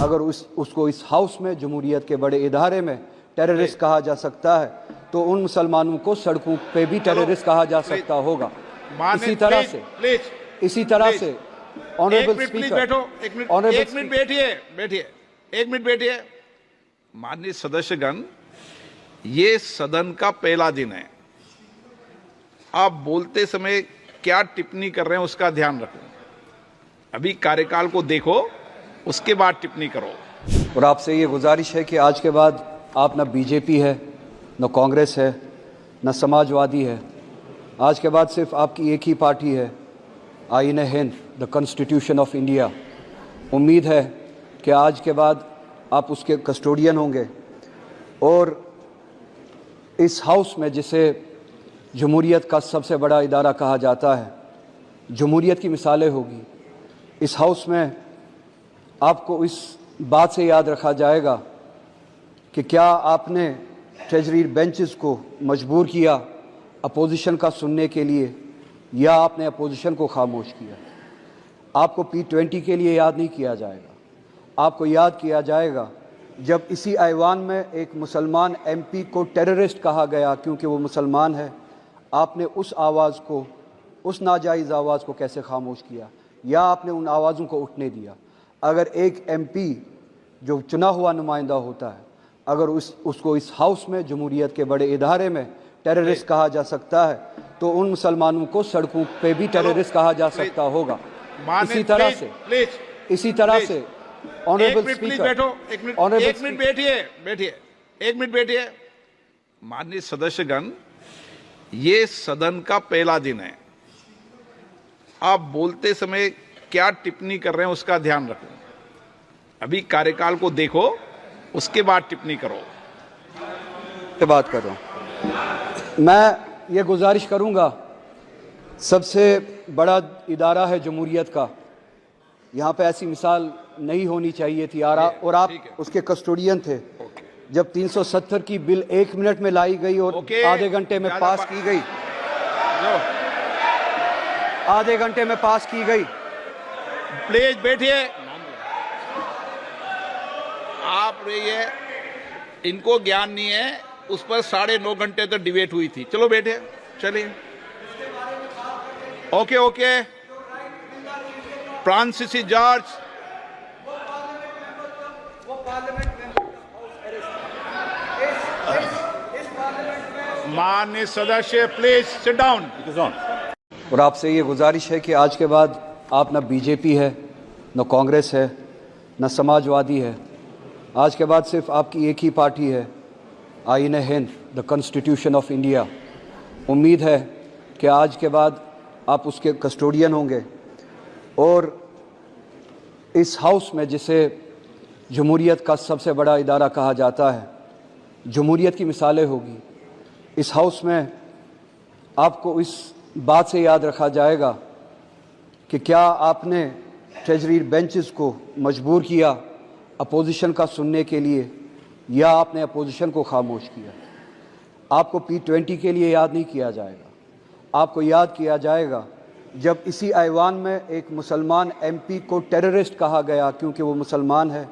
अगर उसको इस हाउस में जमहूरियत के बड़े इदारे में टेररिस्ट कहा जा सकता है तो उन मुसलमानों को सड़कों पे भी टेररिस्ट कहा जा सकता होगा। इसी तरह से ऑनरेबल स्पीकर, एक मिनट बैठिए। माननीय सदस्यगण, ये सदन का पहला दिन है। आप बोलते समय क्या टिप्पणी कर रहे हैं उसका ध्यान रखो। अभी कार्यकाल को देखो, उसके बाद टिप्पणी करो। और आपसे ये गुजारिश है कि आज के बाद आप न बीजेपी है, न कांग्रेस है, न समाजवादी है। आज के बाद सिर्फ आपकी एक ही पार्टी है, आईन Hind, the constitution of India. उम्मीद है कि आज के बाद आप उसके कस्टोडियन होंगे और इस हाउस में, जिसे जमहूरियत का सबसे बड़ा इदारा कहा जाता है, जमहूरियत की मिसालें होगी। इस हाउस में आपको इस बात से याद रखा जाएगा कि क्या आपने ट्रेजरी बेंचेस को मजबूर किया अपोजिशन का सुनने के लिए, या आपने अपोजिशन को खामोश किया। आपको P20 के लिए याद नहीं किया जाएगा, आपको याद किया जाएगा जब इसी ऐवान में एक मुसलमान MP को टेररिस्ट कहा गया क्योंकि वो मुसलमान है। आपने उस आवाज़ को, उस नाजायज़ आवाज़ को कैसे खामोश किया, या आपने उन आवाज़ों को उठने दिया। अगर एक MP जो चुना हुआ नुमाइंदा होता है, अगर उसको इस हाउस में जमहूरियत के बड़े इदारे में टेररिस्ट कहा जा सकता है तो उन मुसलमानों को सड़कों पे भी टेररिस्ट कहा जा सकता होगा। इसी तरह से ऑनरेबल स्पीकर, एक मिनट बैठिए। माननीय सदस्यगण, ये सदन का पहला दिन है। आप बोलते समय क्या टिप्पणी कर रहे हैं उसका ध्यान रखो। अभी कार्यकाल को देखो, उसके बाद टिप्पणी करो। बात कर रहा हूं। मैं ये गुजारिश करूंगा, सबसे बड़ा इदारा है जमहूरियत का, यहाँ पे ऐसी मिसाल नहीं होनी चाहिए थी। और आप उसके कस्टोडियन थे जब 370 की बिल 1 मिनट में लाई गई और आधे घंटे में पास की गई। आधे घंटे में पास की गई। प्लीज बैठिए। आप रहिए, इनको ज्ञान नहीं है। उस पर 9.5 घंटे तक डिबेट हुई थी। चलो बैठे, चलिए। ओके। फ्रांसिसी जॉर्ज, माननीय सदस्य, प्लीज सिट डाउन। और आपसे ये गुजारिश है कि आज के बाद आप न बीजेपी है, न कांग्रेस है, न समाजवादी है। आज के बाद सिर्फ आपकी एक ही पार्टी है, आईन Hind, the constitution of India. उम्मीद है कि आज के बाद आप उसके कस्टोडियन होंगे और इस हाउस में, जिसे जमहूरियत का सबसे बड़ा इदारा कहा जाता है, जमहूरियत की मिसालें होगी। इस हाउस में आपको इस बात से याद रखा जाएगा कि क्या आपने ट्रेजरी बेंचेस को मजबूर किया अपोजिशन का सुनने के लिए, या आपने अपोजिशन को खामोश किया। आपको P20 के लिए याद नहीं किया जाएगा, आपको याद किया जाएगा जब इसी ऐवान में एक मुसलमान MP को टेररिस्ट कहा गया क्योंकि वो मुसलमान है।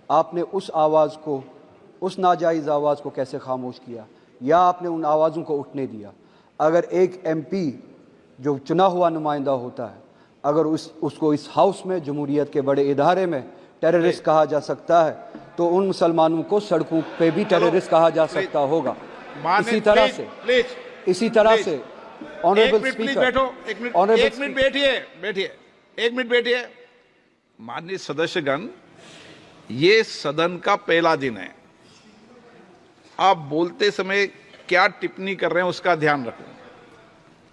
आपने उस आवाज़ को, उस नाजायज़ आवाज़ को कैसे खामोश किया, या आपने उन आवाज़ों को उठने दिया। अगर एक MP जो चुना हुआ नुमाइंदा होता है, अगर उसको इस हाउस में जमहूरियत के बड़े इदारे में टेररिस्ट कहा जा सकता है तो उन मुसलमानों को सड़कों पे भी टेररिस्ट कहा जा सकता होगा। इसी तरह से ऑनरेबल स्पीकर, एक मिनट बैठिए। माननीय सदस्यगण, ये सदन का पहला दिन है। आप बोलते समय क्या टिप्पणी कर रहे हैं उसका ध्यान रखो।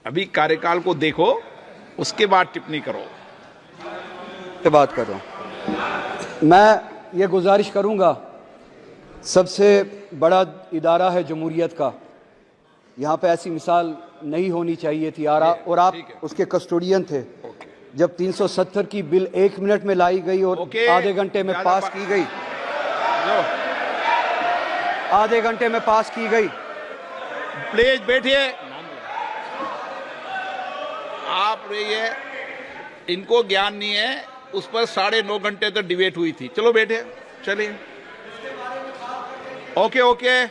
अभी कार्यकाल को देखो, उसके बाद टिप्पणी करो। बात कर रहा हूं। मैं ये गुजारिश करूंगा, सबसे बड़ा इदारा है जमहूरियत का, यहाँ पे ऐसी मिसाल नहीं होनी चाहिए थी। और आप उसके कस्टोडियन थे जब 370 की बिल 1 मिनट में लाई गई और आधे घंटे में पास की गई। आधे घंटे में पास की गई। प्लीज बैठिए। आप रहिए, इनको ज्ञान नहीं है। उस पर 9.5 घंटे तक डिबेट हुई थी। चलो बैठे, चलिए। ओके ओके,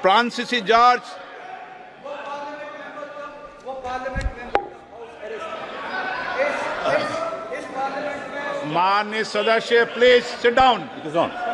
फ्रांसिसी जॉर्ज, माननीय सदस्य, please sit down. It is on.